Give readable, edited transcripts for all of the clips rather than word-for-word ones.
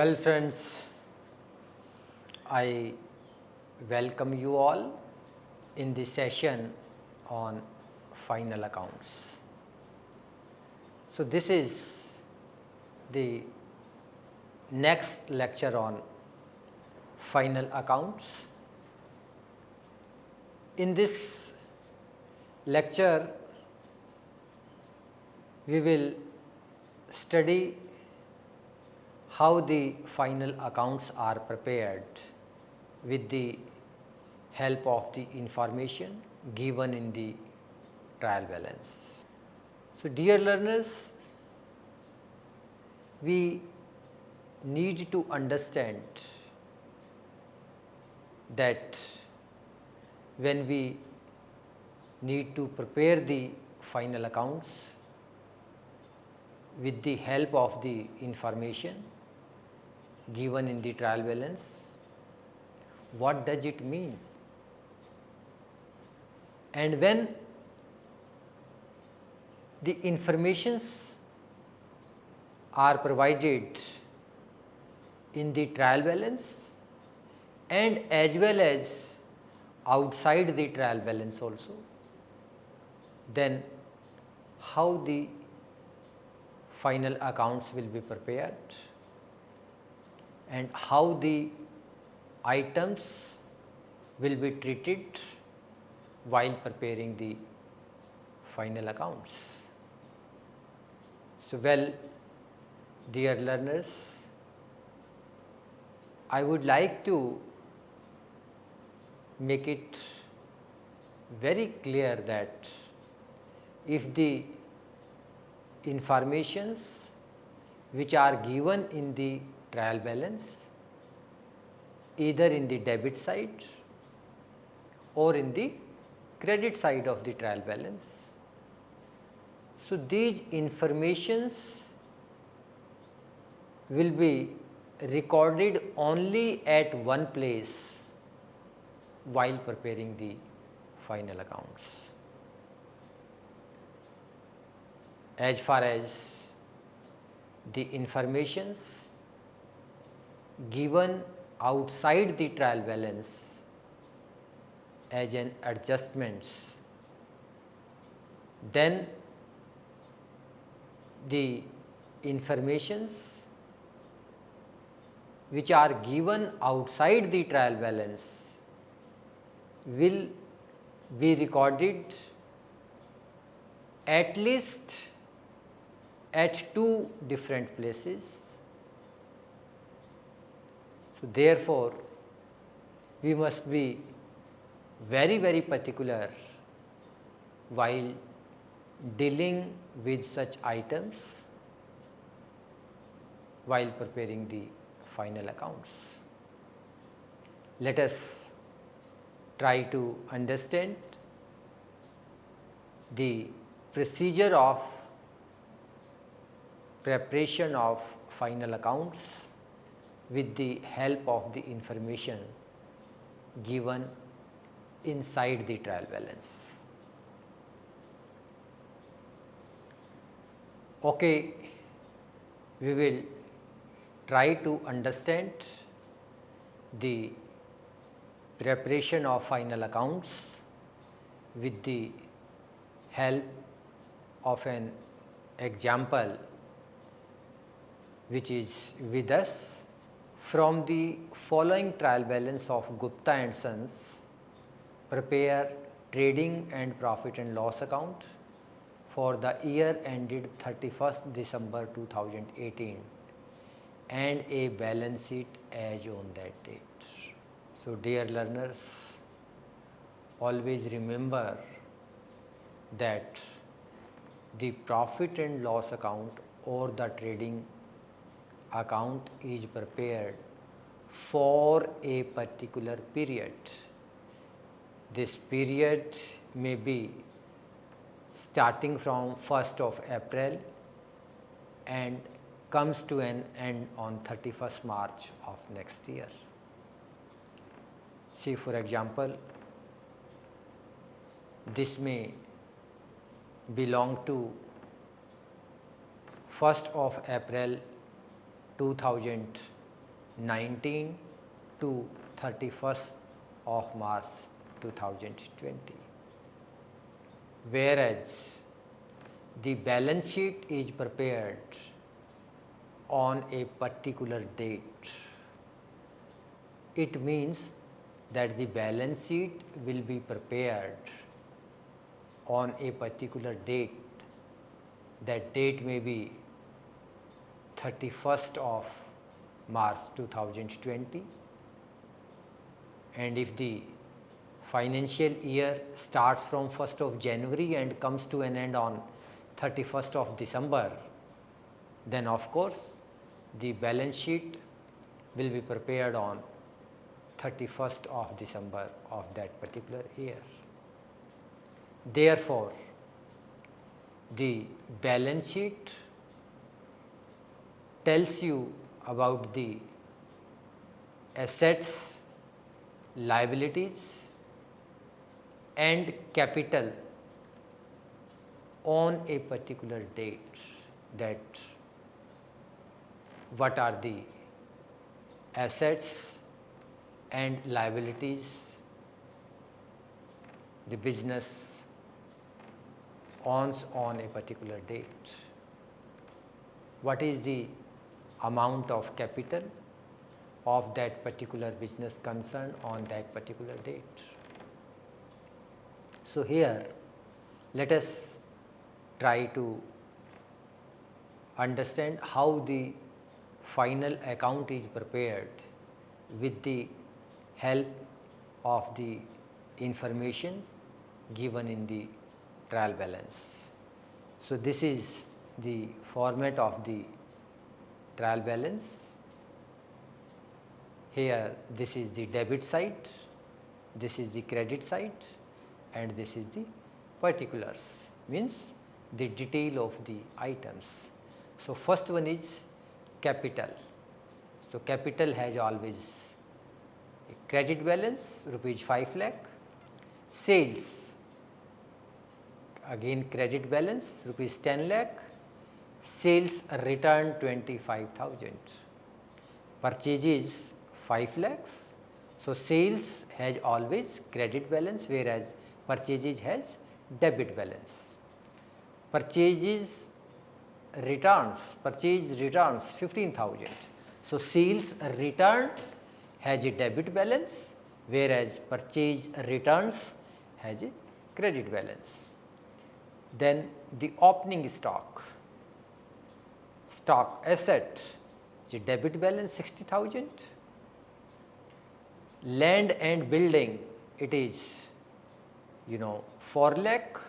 Well, friends, I welcome you all in this session on final accounts. So, this is the next lecture on final accounts. In this lecture, we will study how the final accounts are prepared with the help of the information given in the trial balance. So, dear learners, we need to understand that when we need to prepare the final accounts with the help of the information given in the trial balance, what does it mean? And when the informations are provided in the trial balance and as well as outside the trial balance also, then how the final accounts will be prepared and how the items will be treated while preparing the final accounts. So, well, dear learners, I would like to make it very clear that if the informations which are given in the trial balance either in the debit side or in the credit side of the trial balance. So, these informations will be recorded only at one place while preparing the final accounts. As far as the informations given outside the trial balance as an adjustments, then the informations which are given outside the trial balance will be recorded at least at two different places. So, therefore, we must be very particular while dealing with such items while preparing the final accounts. Let us try to understand the procedure of preparation of final accounts with the help of the information given inside the trial balance. Okay, we will try to understand the preparation of final accounts with the help of an example which is with us from the following trial balance of Gupta and Sons. Prepare trading and profit and loss account for the year ended 31st December 2018 and a balance sheet as on that date. So, dear learners, always remember that the profit and loss account or the trading account is prepared for a particular period. This period may be starting from 1st of April and comes to an end on 31st March of next year. See, for example, this may belong to 1st of April 2000 19 to 31st of March 2020. Whereas the balance sheet is prepared on a particular date. It means that the balance sheet will be prepared on a particular date. That date may be 31st of March 2020, and if the financial year starts from 1st of January and comes to an end on 31st of December, then of course the balance sheet will be prepared on 31st of December of that particular year. Therefore, the balance sheet tells you about the assets, liabilities and capital on a particular date, that what are the assets and liabilities the business owns on a particular date, what is the amount of capital of that particular business concern on that particular date. So, here let us try to understand how the final account is prepared with the help of the information given in the trial balance. So, this is the format of the trial balance. Here this is the debit side, this is the credit side and this is the particulars, means the detail of the items. So, first one is capital. So, capital has always a credit balance rupees 5 lakh, sales again credit balance rupees 10 lakh, sales return 25,000, purchases 5 lakhs. So, sales has always credit balance, whereas purchases has debit balance. Purchases returns, purchase returns 15,000. So, sales return has a debit balance, whereas purchase returns has a credit balance. Then the opening stock, stock asset is a debit balance 60,000. Land and building, it is 4 lakh.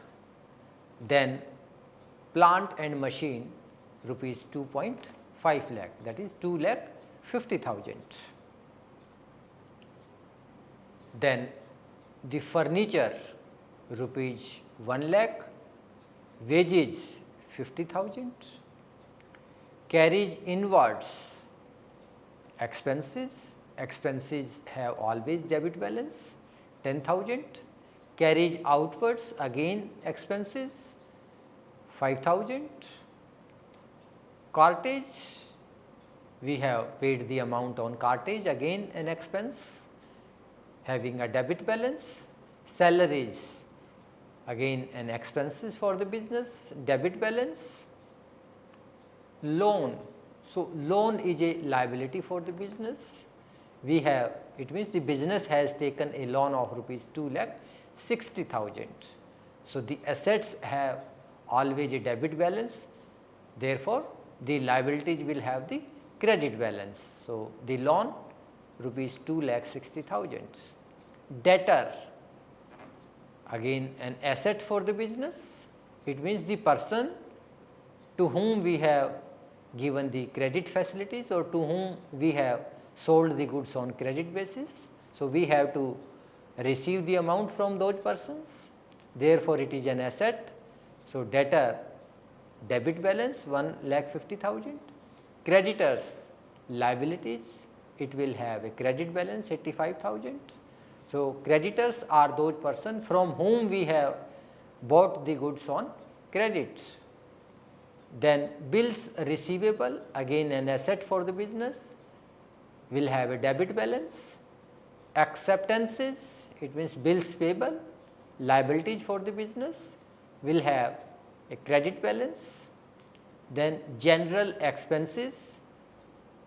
Then plant and machine rupees 2.5 lakh, that is 2 lakh 50,000. Then the furniture rupees 1 lakh, wages 50,000, carriage inwards expenses, expenses have always debit balance 10,000, carriage outwards again expenses 5,000, cartage we have paid the amount on cartage, again an expense having a debit balance, salaries again an expenses for the business, debit balance, loan. So, loan is a liability for the business. We have, it means the business has taken a loan of rupees 2 lakh 60,000. So, the assets have always a debit balance, therefore, the liabilities will have the credit balance. So, the loan rupees 2 lakh 60,000. Debtor again an asset for the business, it means the person to whom we have given the credit facilities or to whom we have sold the goods on credit basis. So, we have to receive the amount from those persons, therefore, it is an asset. So, debtor debit balance 1 lakh 50,000, creditors liabilities, it will have a credit balance 85,000. So, creditors are those persons from whom we have bought the goods on credit. Then bills receivable, again an asset for the business, will have a debit balance. Acceptances, it means bills payable, liabilities for the business will have a credit balance. Then general expenses,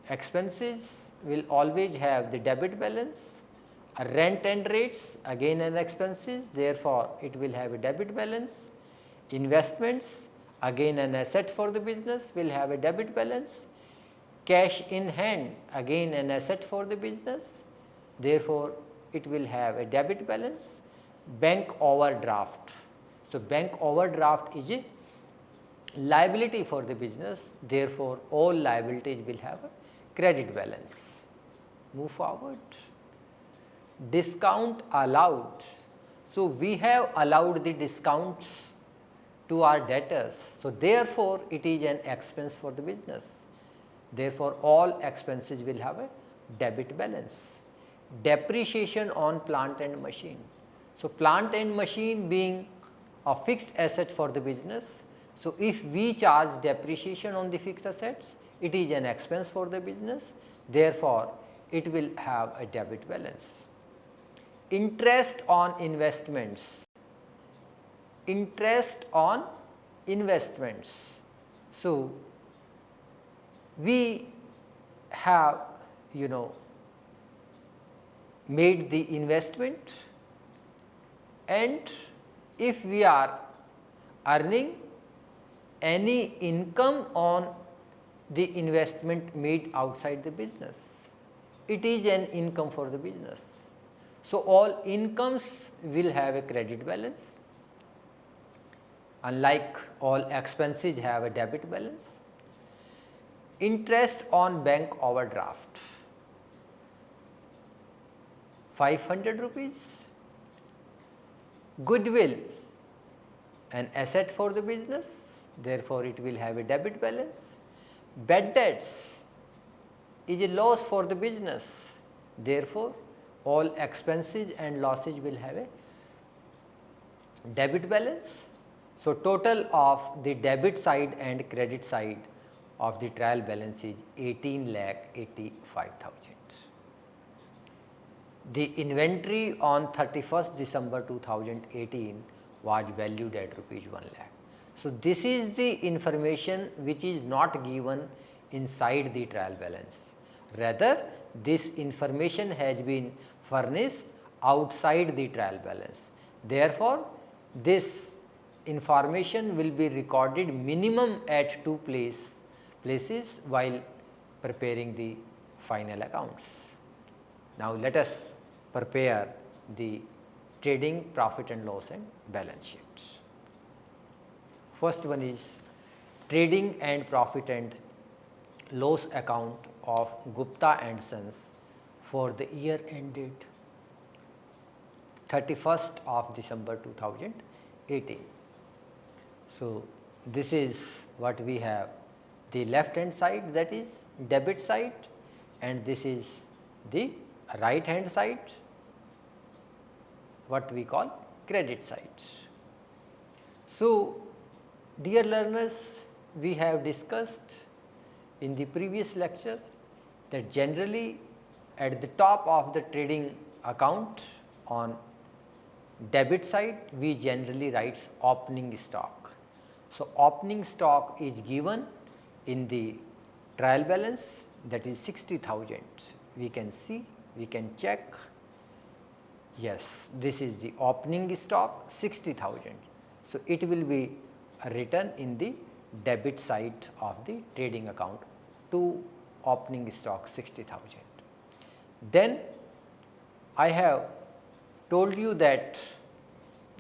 expenses will always have the debit balance. Rent and rates, again an expenses, therefore it will have a debit balance. Investments, again an asset for the business, will have a debit balance. Cash in hand, again an asset for the business, therefore it will have a debit balance. Bank overdraft, so bank overdraft is a liability for the business, therefore all liabilities will have a credit balance. Move forward. Discount allowed, so we have allowed the discounts to our debtors, so therefore it is an expense for the business, therefore all expenses will have a debit balance. Depreciation on plant and machine, so plant and machine being a fixed asset for the business, so if we charge depreciation on the fixed assets, it is an expense for the business, therefore it will have a debit balance. Interest on investments, interest on investments, so we have made the investment, and if we are earning any income on the investment made outside the business, it is an income for the business. So, all incomes will have a credit balance, unlike all expenses have a debit balance. Interest on bank overdraft, 500 rupees. Goodwill, an asset for the business, therefore it will have a debit balance. Bad debts is a loss for the business, therefore all expenses and losses will have a debit balance. So, total of the debit side and credit side of the trial balance is 18,85,000. The inventory on 31st December 2018 was valued at rupees 1 lakh. So, this is the information which is not given inside the trial balance, rather this information has been furnished outside the trial balance. Therefore, this information will be recorded minimum at two places while preparing the final accounts. Now, let us prepare the trading profit and loss and balance sheet. First one is trading and profit and loss account of Gupta and Sons for the year ended 31st of December 2018. So, this is what we have, the left hand side, that is debit side, and this is the right hand side, what we call credit side. So, dear learners, we have discussed in the previous lecture that generally at the top of the trading account on debit side we generally write opening stock. So, opening stock is given in the trial balance, that is 60,000. We can see, we can check, yes, this is the opening stock 60,000. So, it will be written in the debit side of the trading account to opening stock 60,000. Then I have told you that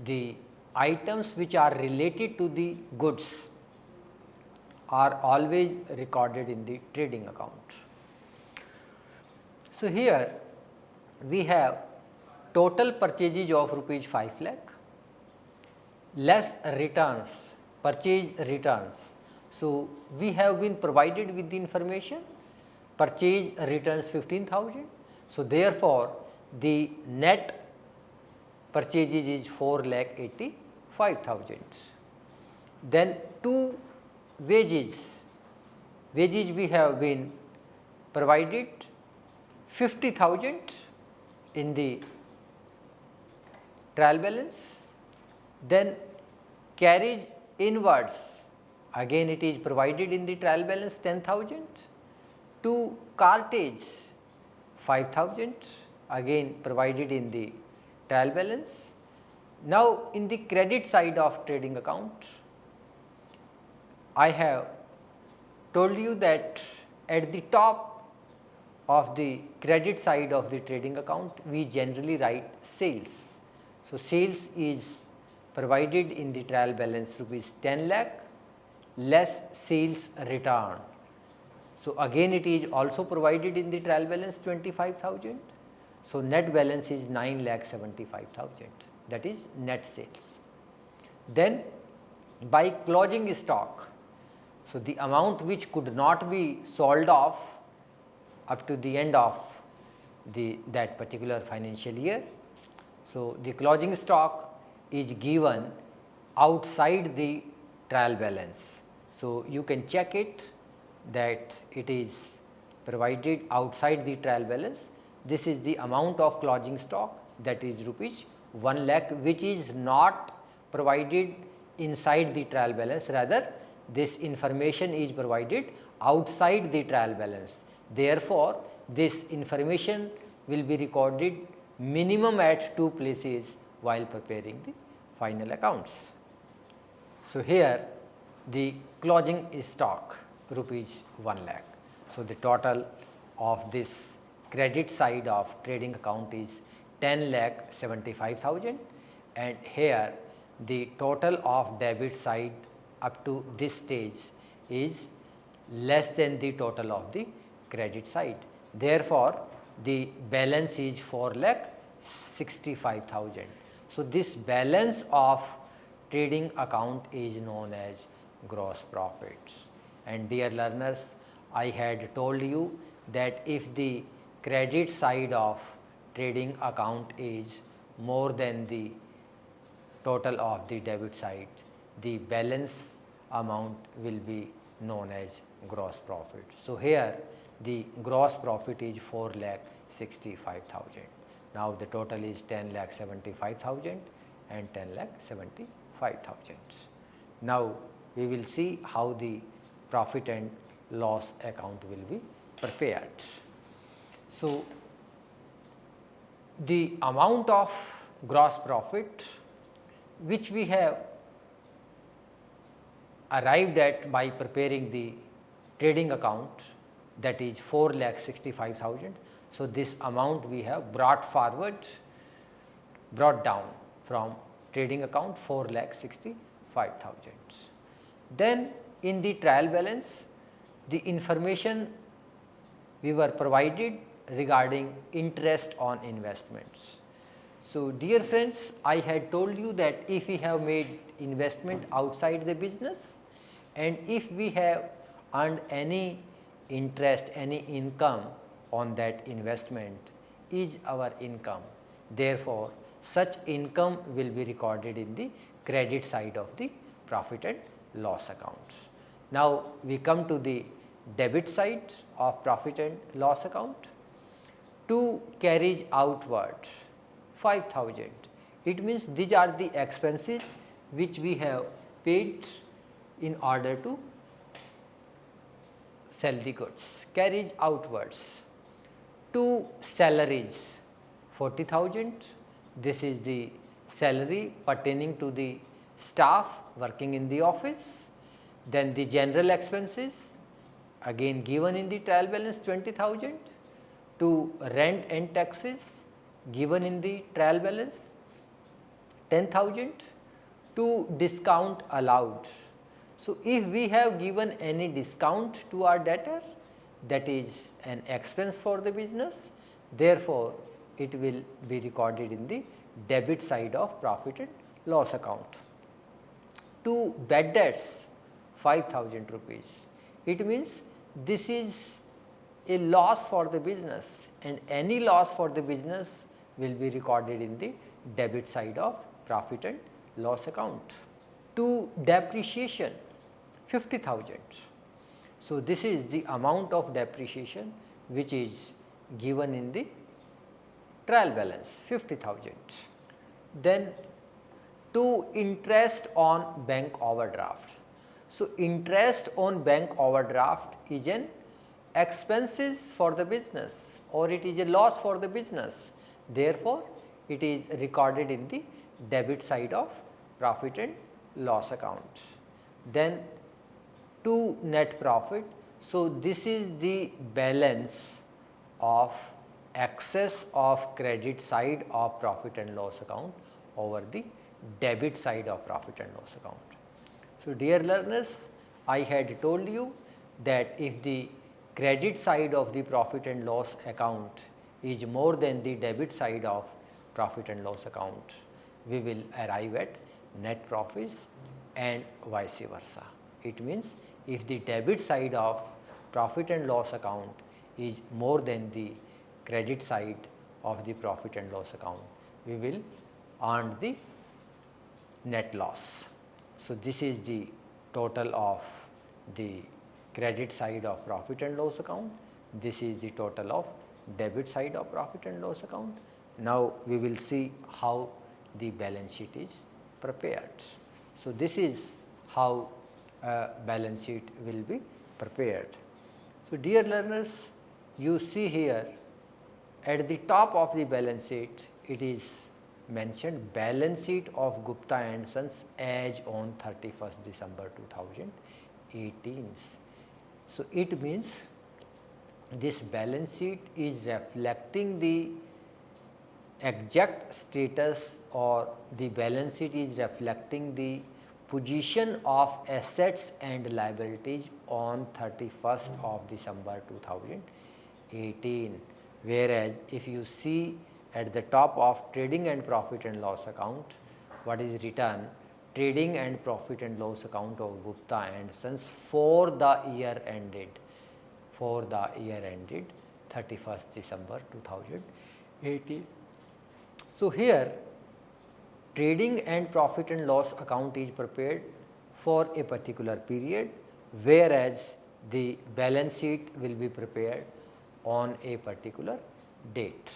the items which are related to the goods are always recorded in the trading account. So, here we have total purchases of rupees 5 lakh less returns, purchase returns. So, we have been provided with the information purchase returns 15,000. So, therefore, the net purchases is 4,85,000. Then 2 wages we have been provided 50,000 in the trial balance, then carriage inwards, again it is provided in the trial balance 10,000, to cartage 5,000, again provided in the trial balance. Now, in the credit side of trading account, I have told you that at the top of the credit side of the trading account, we generally write sales. So, sales is provided in the trial balance rupees 10 lakh less sales return. So, again it is also provided in the trial balance 25,000. So, net balance is 9,75,000, that is net sales. Then by closing stock, so the amount which could not be sold off up to the end of that particular financial year. So, the closing stock is given outside the trial balance. So, you can check it that it is provided outside the trial balance. This is the amount of closing stock, that is rupees 1 lakh, which is not provided inside the trial balance, rather this information is provided outside the trial balance. Therefore, this information will be recorded minimum at 2 places while preparing the final accounts. So, here the closing stock rupees 1 lakh. So, the total of this credit side of trading account is 10 lakh 75,000, and here the total of debit side up to this stage is less than the total of the credit side. Therefore, the balance is 4 lakh 65,000. So, this balance of trading account is known as gross profit. And dear learners, I had told you that if the credit side of trading account is more than the total of the debit side, the balance amount will be known as gross profit. So, here the gross profit is 4 lakh 65,000. Now, the total is 10 lakh 75,000 and 10 lakh 75,000. Now, we will see how the profit and loss account will be prepared. So, the amount of gross profit which we have arrived at by preparing the trading account, that is 4 lakh 65,000. So, this amount we have brought down from trading account 4 lakh 65,000. Then in the trial balance, the information we were provided regarding interest on investments. So, dear friends, I had told you that if we have made investment outside the business and if we have earned any interest, any income on that investment is our income. Therefore, such income will be recorded in the credit side of the profit and loss account. Now, we come to the debit side of profit and loss account. To carriage outward 5,000, it means these are the expenses which we have paid in order to sell the goods. Carriage outwards. To salaries 40,000, this is the salary pertaining to the staff working in the office. Then the general expenses again given in the trial balance 20,000. To rent and taxes given in the trial balance 10,000. To discount allowed. So, if we have given any discount to our debtors, that is an expense for the business, therefore, it will be recorded in the debit side of profit and loss account. To bad debts 5,000 rupees, it means this is a loss for the business and any loss for the business will be recorded in the debit side of profit and loss account. To depreciation 50,000. So, this is the amount of depreciation which is given in the trial balance 50,000. Then to interest on bank overdraft. So, interest on bank overdraft is an expenses for the business or it is a loss for the business. Therefore, it is recorded in the debit side of profit and loss account. Then to net profit. So, this is the balance of excess of credit side of profit and loss account over the debit side of profit and loss account. So, dear learners, I had told you that if the credit side of the profit and loss account is more than the debit side of profit and loss account, we will arrive at net profits and vice versa. It means if the debit side of profit and loss account is more than the credit side of the profit and loss account, we will earn the net loss. So, this is the total of the credit side of profit and loss account, this is the total of debit side of profit and loss account. Now, we will see how the balance sheet is prepared. So, this is how a balance sheet will be prepared. So, dear learners, you see here at the top of the balance sheet it is mentioned balance sheet of Gupta and Sons as on 31st December 2018. So, it means this balance sheet is reflecting the exact status or the balance sheet is reflecting the position of assets and liabilities on 31st of December 2018. Whereas, if you see at the top of trading and profit and loss account, what is written? Trading and profit and loss account of Gupta and Sons for the year ended 31st December 2018. So, here trading and profit and loss account is prepared for a particular period, whereas the balance sheet will be prepared on a particular date.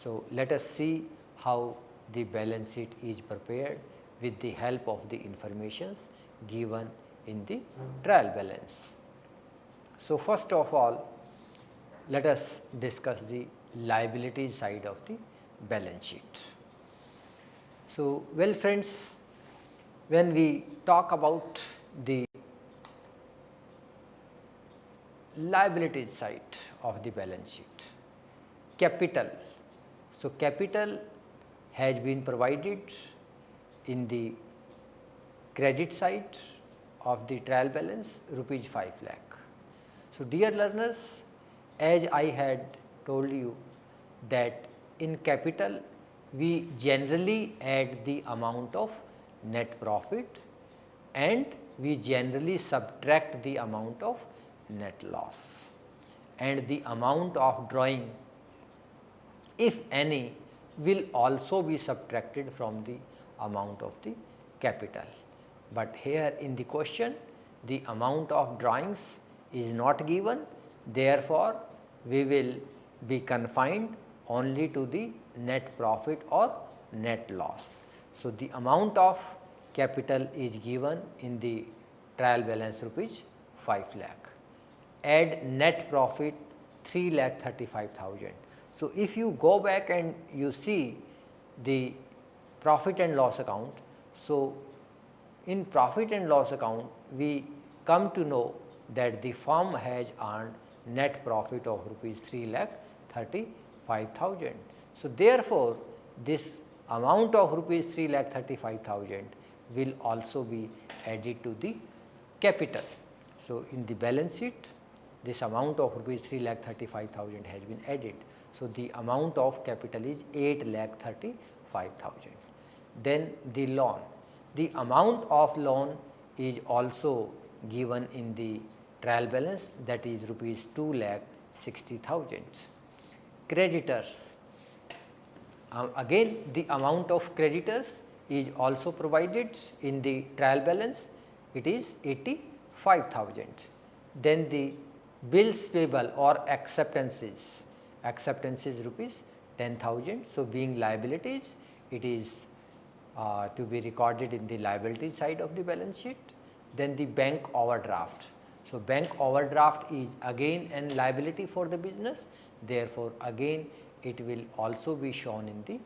So, let us see how the balance sheet is prepared with the help of the informations given in the trial balance. So, first of all, let us discuss the liability side of the balance sheet. So, well friends, when we talk about the liabilities side of the balance sheet, capital. So, capital has been provided in the credit side of the trial balance rupees 5 lakh. So, dear learners, as I had told you that in capital we generally add the amount of net profit and we generally subtract the amount of net loss, and the amount of drawing, if any, will also be subtracted from the amount of the capital. But here in the question the amount of drawings is not given, therefore, we will be confined only to the net profit or net loss. So, the amount of capital is given in the trial balance rupees 5 lakh, add net profit 3,35,000. So, if you go back and you see the profit and loss account, so in profit and loss account we come to know that the firm has earned net profit of rupees 3,35,000. So, therefore, this amount of rupees 3,35,000 will also be added to the capital. So, in the balance sheet this amount of rupees 3,35,000 has been added. So, the amount of capital is 8,35,000. Then the loan, the amount of loan is also given in the trial balance, that is rupees 2,60,000. Creditors, again the amount of creditors is also provided in the trial balance, it is 85,000. Then the bills payable or acceptances acceptance is rupees 10,000. So, being liabilities, it is to be recorded in the liability side of the balance sheet. Then the bank overdraft. So, bank overdraft is again an liability for the business, therefore, again it will also be shown in the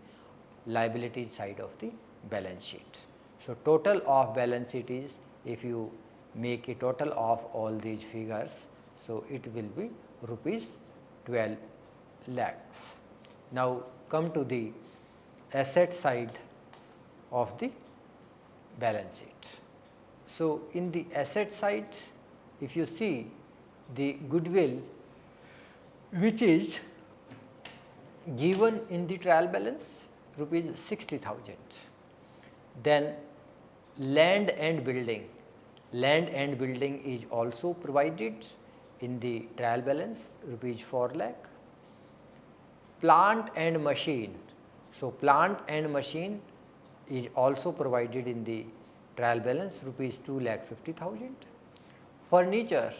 liability side of the balance sheet. So, total of balance sheet is, if you make a total of all these figures, so it will be rupees 12 lakhs. Now, come to the asset side of the balance sheet. So, in the asset side, if you see the goodwill which is given in the trial balance rupees 60,000. Then land and building is also provided in the trial balance rupees 4 lakh. Plant and machine, so plant and machine is also provided in the trial balance rupees 2,50,000. Furniture,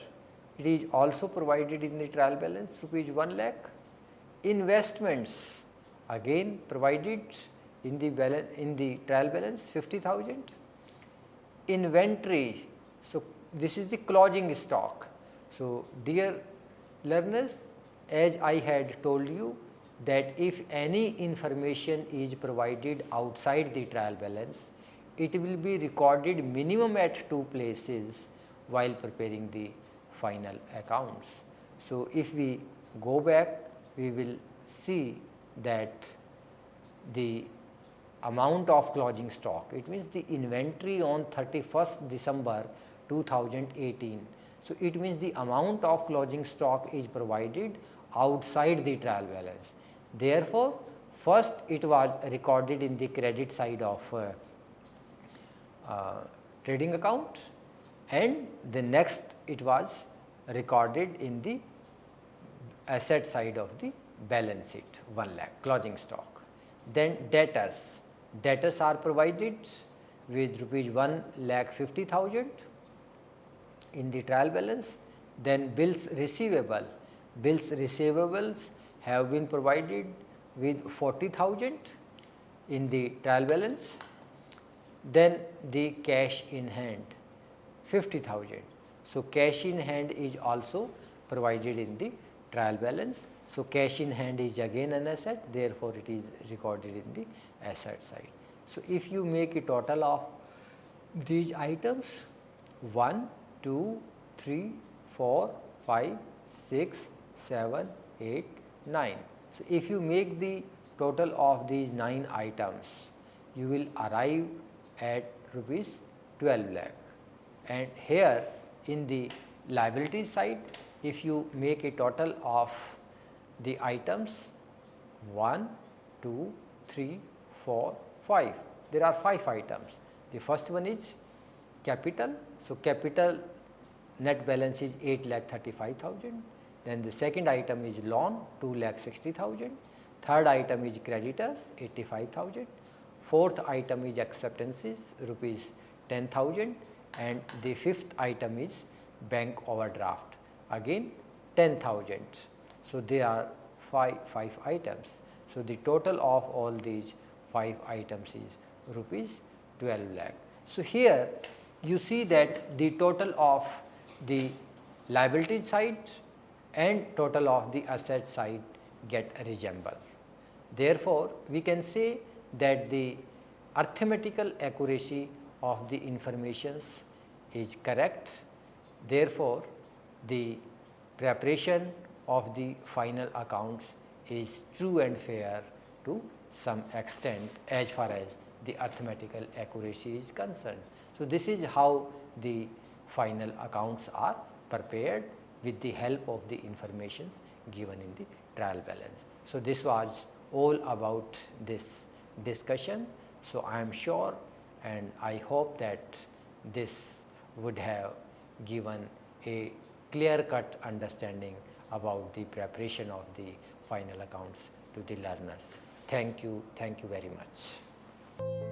it is also provided in the trial balance rupees 1 lakh. Investments again provided in the trial balance 50,000. Inventory, so this is the closing stock. So, dear learners, as I had told you that if any information is provided outside the trial balance, it will be recorded minimum at 2 places while preparing the final accounts. So, if we go back, we will see that the amount of closing stock, it means the inventory on 31st December 2018. So, it means the amount of closing stock is provided outside the trial balance. Therefore, first it was recorded in the credit side of trading account, and the next it was recorded in the asset side of the balance sheet 1 lakh closing stock. Then debtors are provided with rupees 1,50,000 in the trial balance. Then bills receivables have been provided with 40,000 in the trial balance. Then the cash in hand 50,000. So, cash in hand is also provided in the trial balance. So, cash in hand is again an asset, therefore, it is recorded in the asset side. So, if you make a total of these items 1, 2, 3, 4, 5, 6, 7, 8, 9. So, if you make the total of these 9 items, you will arrive at rupees 12 lakh. And here in the liability side, if you make a total of the items 1, 2, 3, 4, 5, there are 5 items. The first one is capital. So, capital net balance is 8,35,000. Then the second item is loan 2,60,000. Third item is creditors 85,000. Fourth item is acceptances rupees 10,000, and the fifth item is bank overdraft again 10,000. So, there are five items. So, the total of all these 5 items is rupees 12 lakh. So, here you see that the total of the liability side and total of the asset side get resembles. Therefore, we can say that the arithmetical accuracy of the informations is correct. Therefore, the preparation of the final accounts is true and fair to some extent as far as the arithmetical accuracy is concerned. So, this is how the final accounts are prepared with the help of the informations given in the trial balance. So, this was all about this discussion. So, I am sure and I hope that this would have given a clear cut understanding about the preparation of the final accounts to the learners. Thank you very much.